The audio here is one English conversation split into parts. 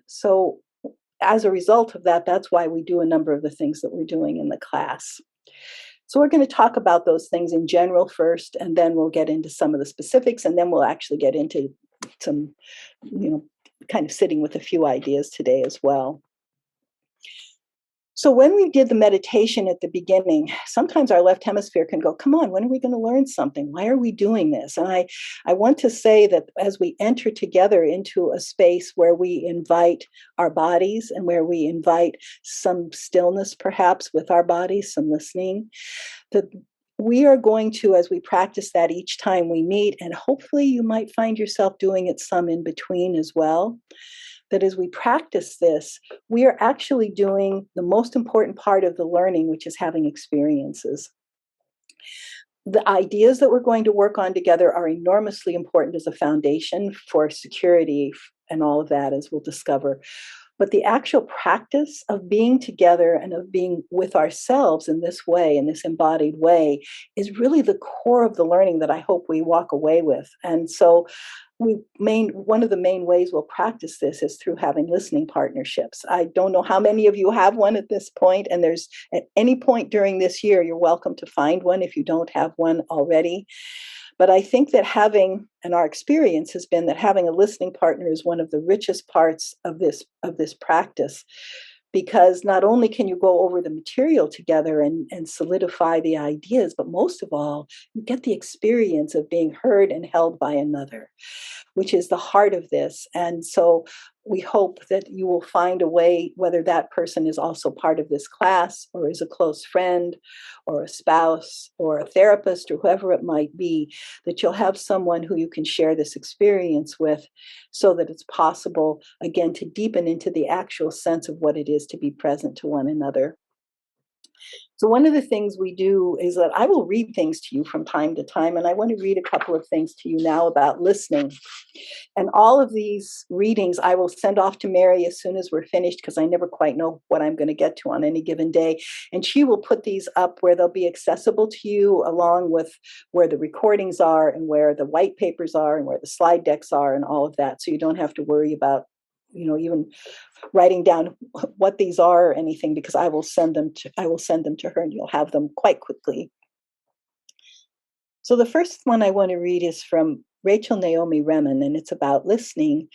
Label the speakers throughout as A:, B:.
A: So as a result of that, that's why we do a number of the things that we're doing in the class. So we're going to talk about those things in general first, and then we'll get into some of the specifics, and then we'll actually get into some, kind of sitting with a few ideas today as well. So when we did the meditation at the beginning, sometimes our left hemisphere can go, come on, when are we going to learn something? Why are we doing this? And I want to say that as we enter together into a space where we invite our bodies and where we invite some stillness, perhaps with our bodies, some listening, that we are going to, as we practice that each time we meet, and hopefully you might find yourself doing it some in between as well, that as we practice this, we are actually doing the most important part of the learning, which is having experiences. The ideas that we're going to work on together are enormously important as a foundation for security and all of that, as we'll discover. But the actual practice of being together and of being with ourselves in this way, in this embodied way, is really the core of the learning that I hope we walk away with. And so one of the main ways we'll practice this is through having listening partnerships. I don't know how many of you have one at this point, and there's at any point during this year, you're welcome to find one if you don't have one already. But I think that and our experience has been that having a listening partner is one of the richest parts of this practice, because not only can you go over the material together and solidify the ideas, but most of all, you get the experience of being heard and held by another, which is the heart of this. And so we hope that you will find a way, whether that person is also part of this class or is a close friend or a spouse or a therapist or whoever it might be, that you'll have someone who you can share this experience with, so that it's possible, again, to deepen into the actual sense of what it is to be present to one another. So one of the things we do is that I will read things to you from time to time, and I want to read a couple of things to you now about listening. And all of these readings I will send off to Mary as soon as we're finished, because I never quite know what I'm going to get to on any given day. And she will put these up where they'll be accessible to you, along with where the recordings are and where the white papers are and where the slide decks are and all of that. So you don't have to worry about, even writing down what these are or anything, because I will send them to her, and you'll have them quite quickly. So the first one I want to read is from Rachel Naomi Rein, and it's about listening.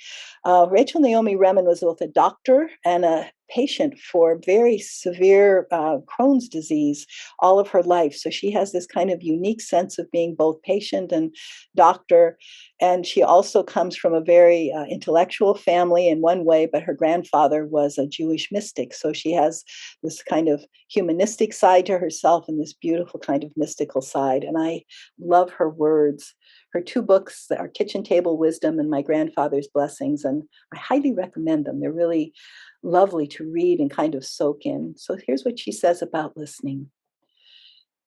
A: Rachel Naomi Rein was both a doctor and a patient for very severe Crohn's disease all of her life. So she has this kind of unique sense of being both patient and doctor. And she also comes from a very intellectual family in one way, but her grandfather was a Jewish mystic. So she has this kind of humanistic side to herself and this beautiful kind of mystical side. And I love her words. Her two books are Kitchen Table Wisdom and My Grandfather's Blessings, and I highly recommend them. They're really lovely to read and kind of soak in. So here's what she says about listening.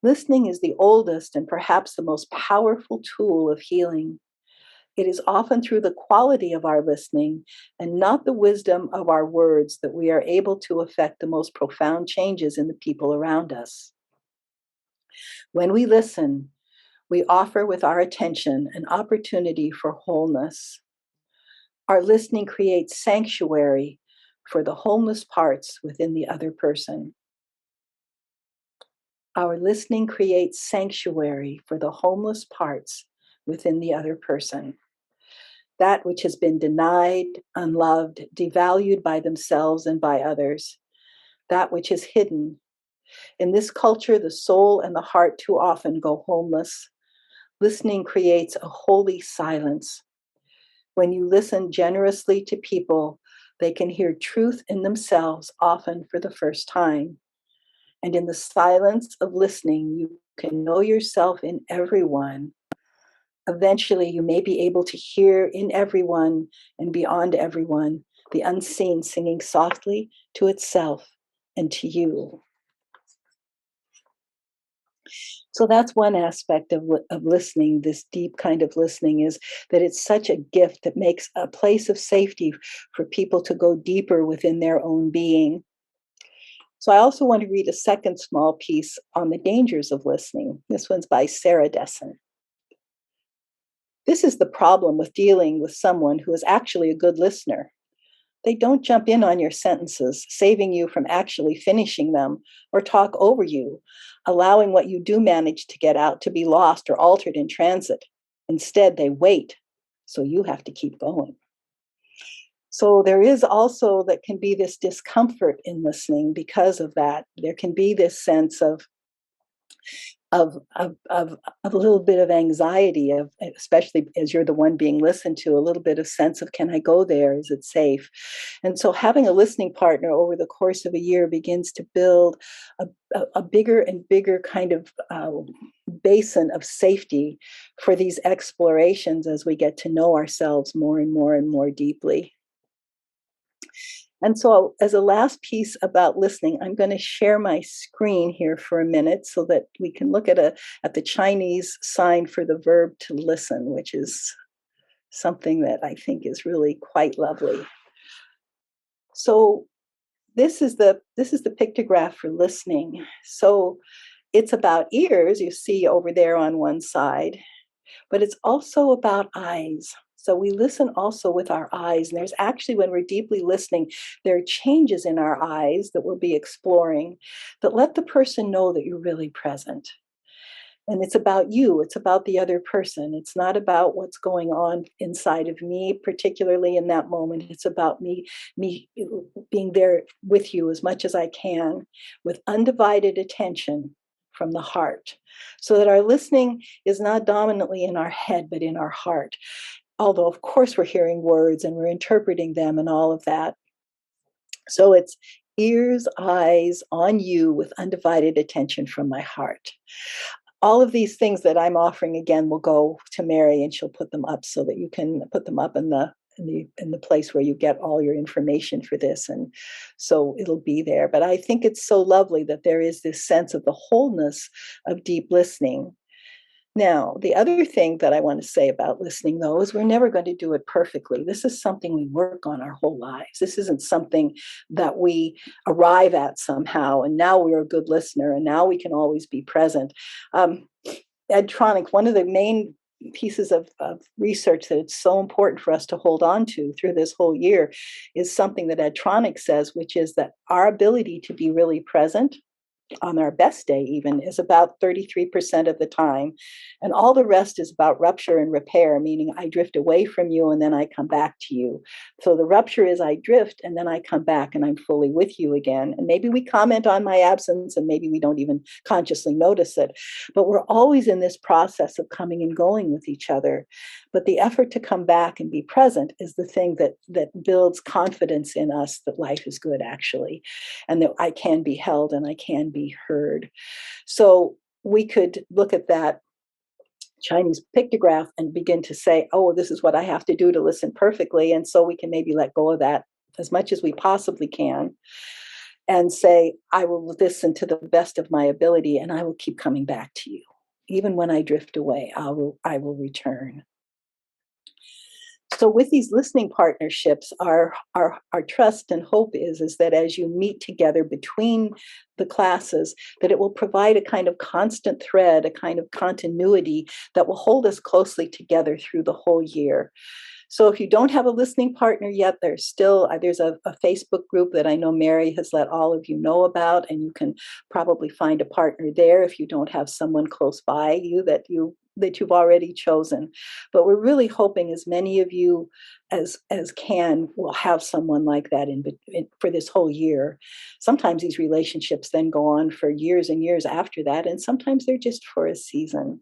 A: Listening is the oldest and perhaps the most powerful tool of healing. It is often through the quality of our listening and not the wisdom of our words that we are able to effect the most profound changes in the people around us. When we listen, we offer with our attention an opportunity for wholeness. Our listening creates sanctuary for the homeless parts within the other person. Our listening creates sanctuary for the homeless parts within the other person. That which has been denied, unloved, devalued by themselves and by others. That which is hidden. In this culture, the soul and the heart too often go homeless. Listening creates a holy silence. When you listen generously to people, they can hear truth in themselves, often for the first time. And in the silence of listening, you can know yourself in everyone. Eventually, you may be able to hear in everyone and beyond everyone the unseen singing softly to itself and to you. So that's one aspect of listening, this deep kind of listening, is that it's such a gift that makes a place of safety for people to go deeper within their own being. So I also want to read a second small piece on the dangers of listening. This one's by Sarah Dessen. This is the problem with dealing with someone who is actually a good listener. They don't jump in on your sentences, saving you from actually finishing them, or talk over you, allowing what you do manage to get out to be lost or altered in transit. Instead, they wait, so you have to keep going. So there is also that can be this discomfort in listening because of that. There can be this sense of a little bit of anxiety, of especially as you're the one being listened to, a little bit of sense of, can I go there? Is it safe? And so having a listening partner over the course of a year begins to build a bigger and bigger kind of basin of safety for these explorations as we get to know ourselves more and more and more deeply. And so, as a last piece about listening, I'm going to share my screen here for a minute so that we can look at the Chinese sign for the verb to listen, which is something that I think is really quite lovely. So this is the pictograph for listening. So it's about ears, you see over there on one side, but it's also about eyes. So we listen also with our eyes. And there's actually, when we're deeply listening, there are changes in our eyes that we'll be exploring that let the person know that you're really present. And it's about you, it's about the other person. It's not about what's going on inside of me, particularly in that moment. It's about me being there with you as much as I can, with undivided attention from the heart, so that our listening is not dominantly in our head, but in our heart. Although, of course, we're hearing words and we're interpreting them and all of that. So it's ears, eyes on you with undivided attention from my heart. All of these things that I'm offering again will go to Mary, and she'll put them up so that you can put them up in the place where you get all your information for this, and so it'll be there. But I think it's so lovely that there is this sense of the wholeness of deep listening. Now, the other thing that I want to say about listening, though, is we're never going to do it perfectly. This is something we work on our whole lives. This isn't something that we arrive at somehow, and now we're a good listener, and now we can always be present. Edtronic, one of the main pieces of research that it's so important for us to hold on to through this whole year is something that Edtronic says, which is that our ability to be really present on our best day even is about 33% of the time, and all the rest is about rupture and repair, meaning I drift away from you and then I come back to you. So the rupture is I drift and then I come back and I'm fully with you again, and maybe we comment on my absence and maybe we don't even consciously notice it, but we're always in this process of coming and going with each other. But the effort to come back and be present is the thing that builds confidence in us that life is good, actually, and that I can be held and I can be heard. So we could look at that Chinese pictograph and begin to say, oh, this is what I have to do to listen perfectly. And so we can maybe let go of that as much as we possibly can and say, I will listen to the best of my ability and I will keep coming back to you. Even when I drift away, I will return. So with these listening partnerships, our trust and hope is that as you meet together between the classes, that it will provide a kind of constant thread, a kind of continuity that will hold us closely together through the whole year. So if you don't have a listening partner yet, there's a Facebook group that I know Mary has let all of you know about, and you can probably find a partner there if you don't have someone close by you that you've already chosen. But we're really hoping as many of you as can will have someone like that for this whole year. Sometimes these relationships then go on for years and years after that, and sometimes they're just for a season.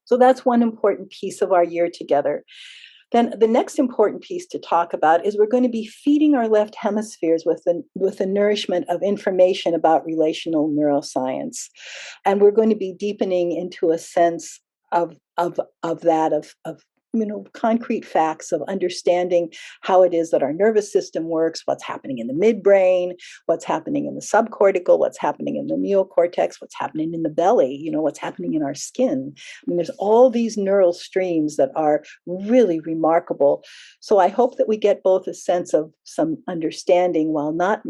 A: So that's one important piece of our year together. Then the next important piece to talk about is we're going to be feeding our left hemispheres with the nourishment of information about relational neuroscience. And we're going to be deepening into a sense of concrete facts of understanding how it is that our nervous system works, what's happening in the midbrain, what's happening in the subcortical, what's happening in the neocortex, what's happening in the belly, what's happening in our skin. I mean, there's all these neural streams that are really remarkable. So I hope that we get both a sense of some understanding while not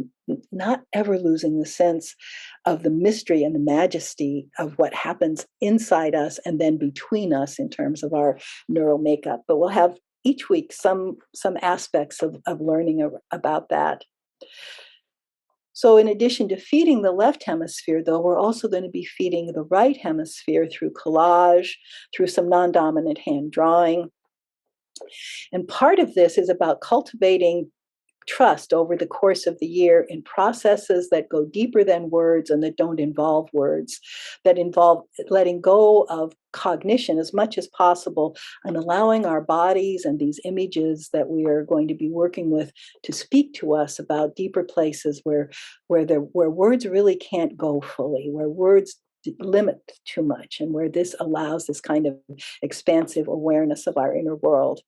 A: ever losing the sense of the mystery and the majesty of what happens inside us and then between us in terms of our neural makeup. But we'll have each week some aspects of learning about that. So in addition to feeding the left hemisphere, though, we're also going to be feeding the right hemisphere through collage, through some non-dominant hand drawing. And part of this is about cultivating trust over the course of the year in processes that go deeper than words and that don't involve words, that involve letting go of cognition as much as possible and allowing our bodies and these images that we are going to be working with to speak to us about deeper places where words really can't go fully, where words limit too much, and where this allows this kind of expansive awareness of our inner world.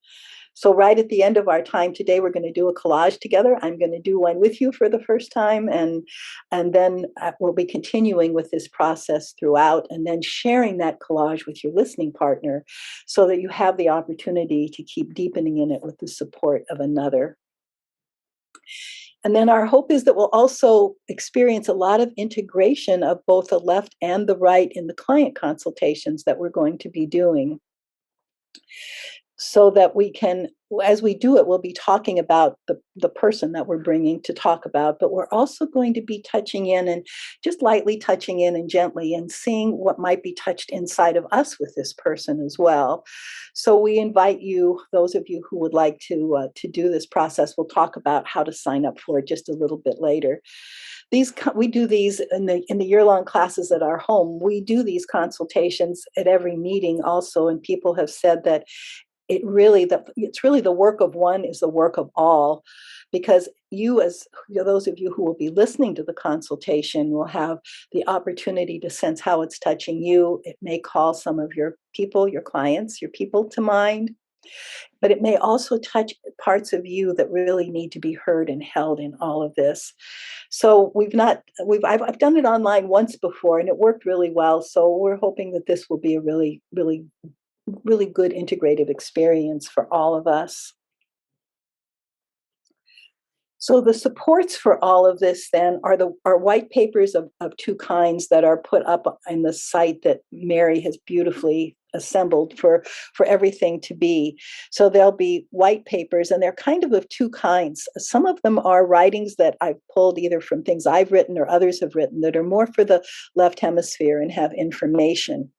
A: So right at the end of our time today, we're going to do a collage together. I'm going to do one with you for the first time, and then we'll be continuing with this process throughout, and then sharing that collage with your listening partner so that you have the opportunity to keep deepening in it with the support of another. And then our hope is that we'll also experience a lot of integration of both the left and the right in the client consultations that we're going to be doing, so that we can, as we do it, we'll be talking about the person that we're bringing to talk about, but we're also going to be touching in and just lightly touching in and gently and seeing what might be touched inside of us with this person as well. So we invite you, those of you who would like to do this process, we'll talk about how to sign up for it just a little bit later. We do these in the year-long classes at our home. We do these consultations at every meeting also, and people have said that it's really the work of one is the work of all, because you, as those of you who will be listening to the consultation, will have the opportunity to sense how it's touching you. It may call some of your people, your clients, your people to mind, but it may also touch parts of you that really need to be heard and held in all of this. So I've done it online once before and it worked really well. So we're hoping that this will be a really, really, really good integrative experience for all of us. So the supports for all of this then are white papers of two kinds that are put up in the site that Mary has beautifully assembled for everything to be. So there'll be white papers, and they're kind of two kinds. Some of them are writings that I've pulled either from things I've written or others have written that are more for the left hemisphere and have information.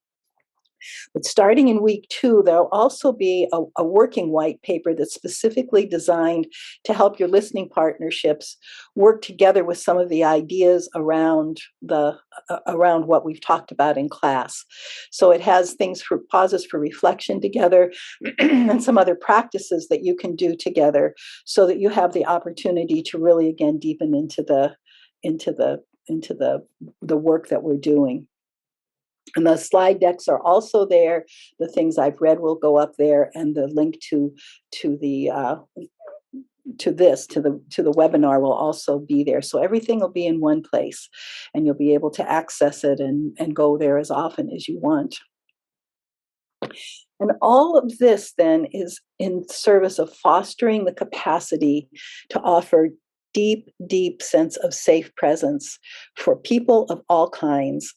A: But starting in week 2, there'll also be a working white paper that's specifically designed to help your listening partnerships work together with some of the ideas around what we've talked about in class. So it has things for pauses for reflection together and some other practices that you can do together so that you have the opportunity to really again deepen into the work that we're doing. And the slide decks are also there. The things I've read will go up there, and the link to the webinar will also be there. So everything will be in one place, and you'll be able to access it and go there as often as you want. And all of this then is in service of fostering the capacity to offer deep, deep sense of safe presence for people of all kinds.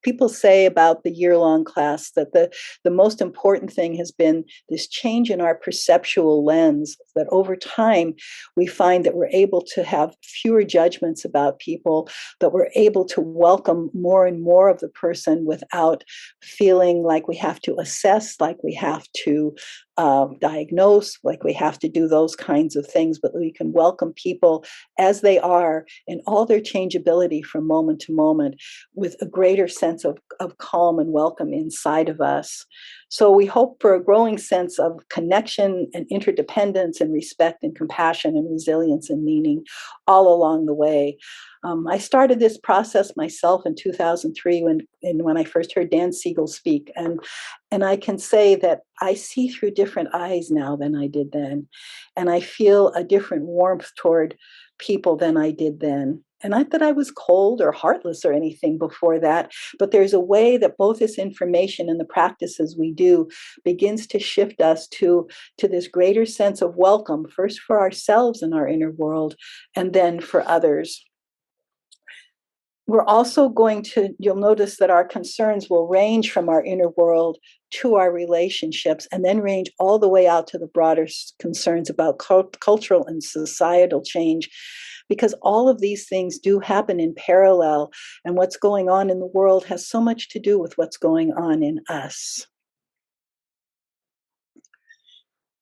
A: People say about the year-long class that the most important thing has been this change in our perceptual lens, that over time we find that we're able to have fewer judgments about people, that we're able to welcome more and more of the person without feeling like we have to assess, like we have to diagnose, like we have to do those kinds of things, but we can welcome people as they are in all their changeability from moment to moment with a greater sense of calm and welcome inside of us. So we hope for a growing sense of connection and interdependence and respect and compassion and resilience and meaning all along the way. I started this process myself in 2003 when I first heard Dan Siegel speak, and I can say that I see through different eyes now than I did then, and I feel a different warmth toward people than I did then. And not that I was cold or heartless or anything before that, but there's a way that both this information and the practices we do begins to shift us to this greater sense of welcome, first for ourselves in our inner world, and then for others. We're also going to, you'll notice that our concerns will range from our inner world to our relationships, and then range all the way out to the broader concerns about cultural and societal change, because all of these things do happen in parallel, and what's going on in the world has so much to do with what's going on in us.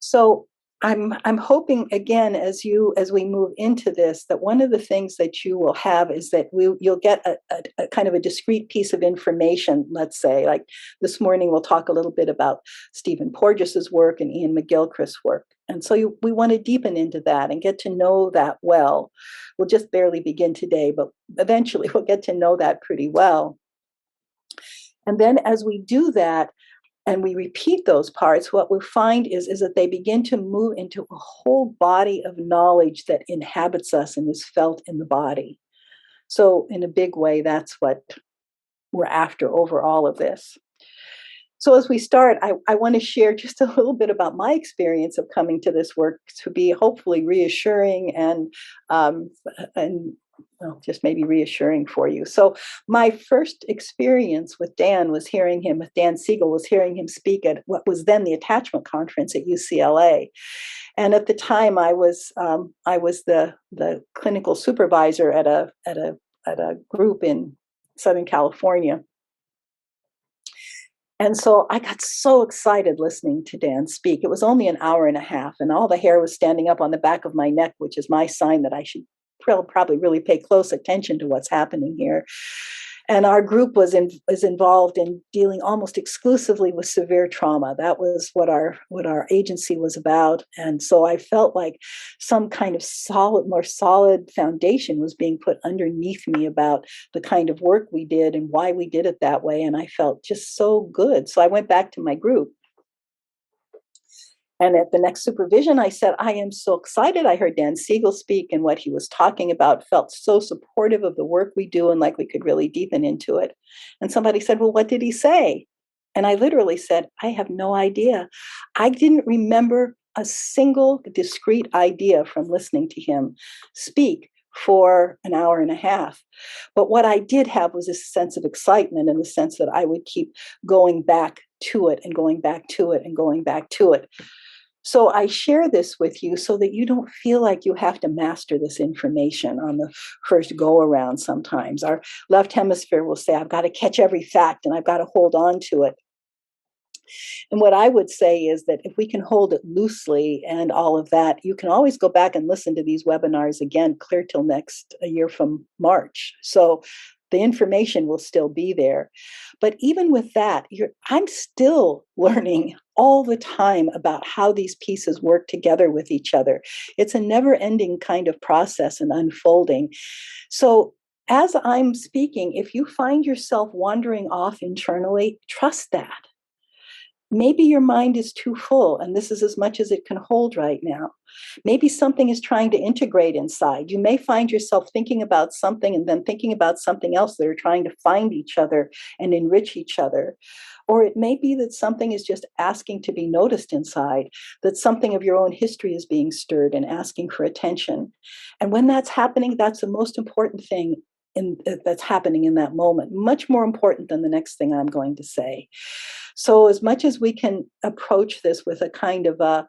A: So I'm hoping again, as we move into this, that one of the things that you will have is that you'll get a kind of a discrete piece of information. Let's say, like this morning, we'll talk a little bit about Stephen Porges's work and Ian McGilchrist's work, and so we want to deepen into that and get to know that well. We'll just barely begin today, but eventually we'll get to know that pretty well. And then as we do that, and we repeat those parts, what we find is that they begin to move into a whole body of knowledge that inhabits us and is felt in the body. So in a big way, that's what we're after over all of this. So as we start, I want to share just a little bit about my experience of coming to this work, to be hopefully reassuring and well, just maybe reassuring for you. So my first experience with Dan with Dan Siegel, was hearing him speak at what was then the attachment conference at UCLA. And at the time, I was the clinical supervisor at a group in Southern California. And so I got so excited listening to Dan speak. It was only an hour and a half, and all the hair was standing up on the back of my neck, which is my sign that I should probably really pay close attention to what's happening here. And our group was involved in dealing almost exclusively with severe trauma. That was what our agency was about. And so I felt like some kind of more solid foundation was being put underneath me about the kind of work we did and why we did it that way. And I felt just so good. So I went back to my group. And at the next supervision, I said, I am so excited. I heard Dan Siegel speak, and what he was talking about felt so supportive of the work we do and like we could really deepen into it. And somebody said, well, what did he say? And I literally said, I have no idea. I didn't remember a single discrete idea from listening to him speak for an hour and a half. But what I did have was this sense of excitement, in the sense that I would keep going back to it and going back to it and going back to it. So I share this with you so that you don't feel like you have to master this information on the first go around. Sometimes our left hemisphere will say, I've got to catch every fact and I've got to hold on to it. And what I would say is that if we can hold it loosely and all of that, you can always go back and listen to these webinars again, clear till a year from March. So the information will still be there. But even with that, I'm still learning all the time about how these pieces work together with each other. It's a never-ending kind of process and unfolding. So as I'm speaking, if you find yourself wandering off internally, trust that. Maybe your mind is too full, and this is as much as it can hold right now. Maybe something is trying to integrate inside. You may find yourself thinking about something and then thinking about something else that are trying to find each other and enrich each other. Or it may be that something is just asking to be noticed inside, that something of your own history is being stirred and asking for attention. And when that's happening, that's the most important thing that's happening in that moment, much more important than the next thing I'm going to say. So as much as we can approach this with a kind of a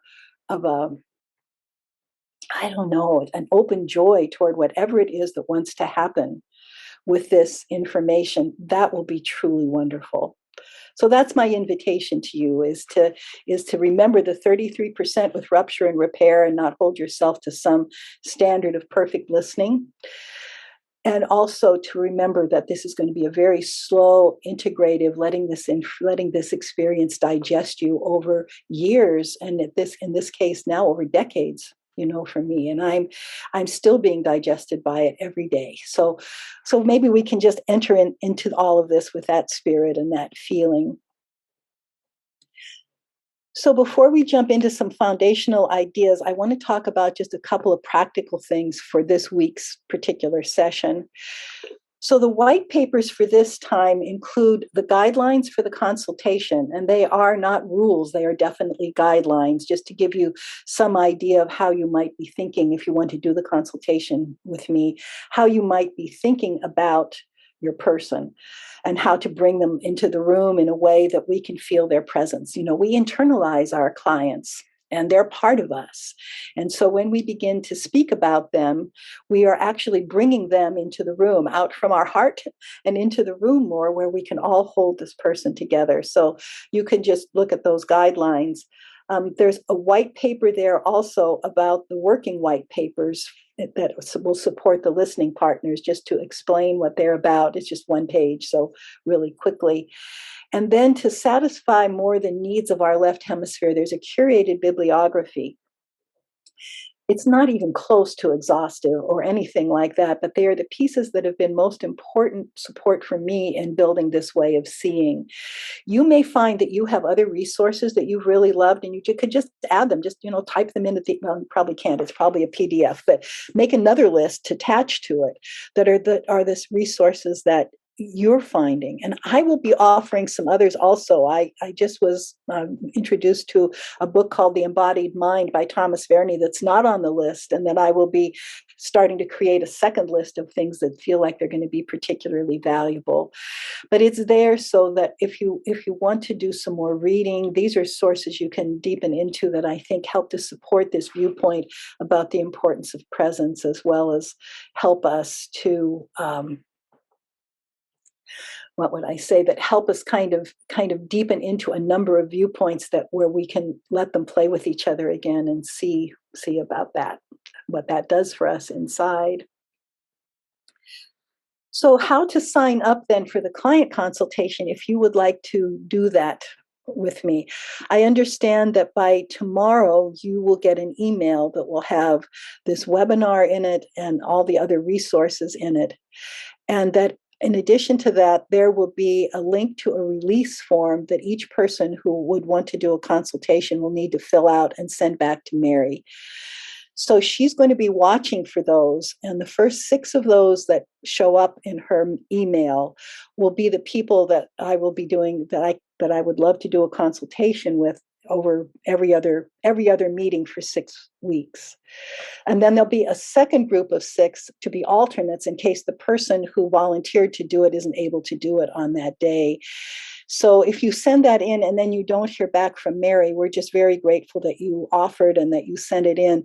A: I don't know, an open joy toward whatever it is that wants to happen with this information, that will be truly wonderful. So that's my invitation to you, is to remember the 33% with rupture and repair, and not hold yourself to some standard of perfect listening. And also to remember that this is going to be a very slow, integrative, letting this experience digest you over years, and in this case now over decades. For me, and I'm still being digested by it every day. So maybe we can just enter into all of this with that spirit and that feeling. So before we jump into some foundational ideas, I want to talk about just a couple of practical things for this week's particular session. So the white papers for this time include the guidelines for the consultation, and they are not rules, they are definitely guidelines, just to give you some idea of how you might be thinking if you want to do the consultation with me, how you might be thinking about your person, and how to bring them into the room in a way that we can feel their presence. We internalize our clients and they're part of us. And so when we begin to speak about them, we are actually bringing them into the room, out from our heart and into the room more, where we can all hold this person together. So you can just look at those guidelines. There's a white paper there also about the working white papers that will support the listening partners, just to explain what they're about. It's just one page, so really quickly. And then to satisfy more the needs of our left hemisphere, there's a curated bibliography. It's not even close to exhaustive or anything like that, but they are the pieces that have been most important support for me in building this way of seeing. You may find that you have other resources that you've really loved, and you could just add them, just, type them into well, you probably can't, it's probably a PDF, but make another list attached to it that are this resources that you're finding. And I will be offering some others also. I just was introduced to a book called The Embodied Mind by Thomas Verney that's not on the list, and then I will be starting to create a second list of things that feel like they're going to be particularly valuable. But it's there so that if you want to do some more reading, these are sources you can deepen into that I think help to support this viewpoint about the importance of presence, as well as help us to that help us kind of deepen into a number of viewpoints where we can let them play with each other again and see about that, what that does for us inside. So how to sign up then for the client consultation if you would like to do that with me. I understand that by tomorrow you will get an email that will have this webinar in it and all the other resources in it. And that in addition to that, there will be a link to a release form that each person who would want to do a consultation will need to fill out and send back to Mary. So she's going to be watching for those. And the first 6 of those that show up in her email will be the people that I will be doing, that I would love to do a consultation with over every other meeting for 6 weeks. And then there'll be a second group of 6 to be alternates in case the person who volunteered to do it isn't able to do it on that day. So if you send that in and then you don't hear back from Mary, we're just very grateful that you offered and that you sent it in,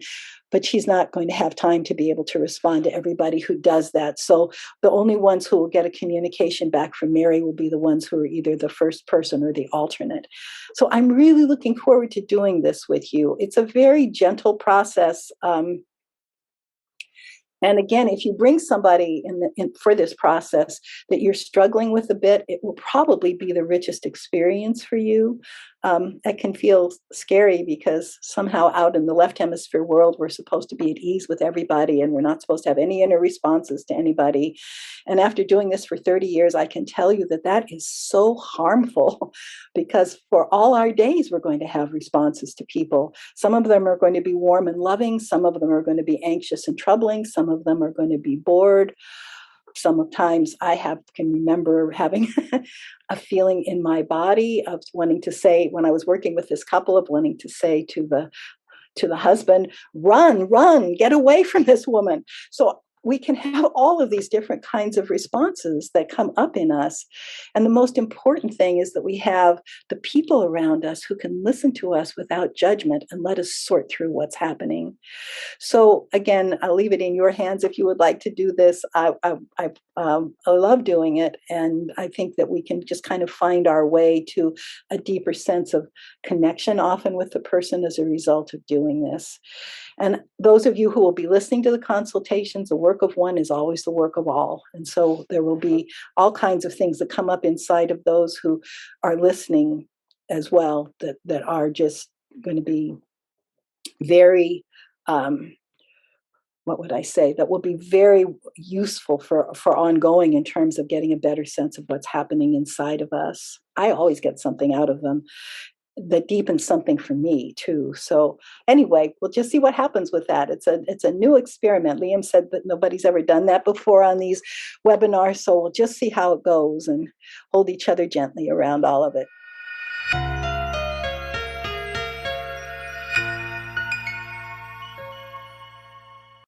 A: but she's not going to have time to be able to respond to everybody who does that. So the only ones who will get a communication back from Mary will be the ones who are either the first person or the alternate. So I'm really looking forward to doing this with you. It's a very gentle process. And again, if you bring somebody for this process that you're struggling with a bit, it will probably be the richest experience for you. It can feel scary because somehow out in the left hemisphere world, we're supposed to be at ease with everybody and we're not supposed to have any inner responses to anybody. And after doing this for 30 years, I can tell you that that is so harmful because for all our days, we're going to have responses to people. Some of them are going to be warm and loving. Some of them are going to be anxious and troubling. Some of them are going to be bored. Sometimes can remember having a feeling in my body of wanting to say, when I was working with this couple, of wanting to say to the husband, run, get away from this woman. So we can have all of these different kinds of responses that come up in us. And the most important thing is that we have the people around us who can listen to us without judgment and let us sort through what's happening. So again, I'll leave it in your hands if you would like to do this. I love doing it. And I think that we can just kind of find our way to a deeper sense of connection often with the person as a result of doing this. And those of you who will be listening to the consultations, the work of one is always the work of all. And so there will be all kinds of things that come up inside of those who are listening as well, that are just going to be very, that will be very useful for ongoing in terms of getting a better sense of what's happening inside of us. I always get something out of them that deepens something for me too. So anyway, we'll just see what happens with that. It's a new experiment. Liam said that nobody's ever done that before on these webinars. So we'll just see how it goes and hold each other gently around all of it.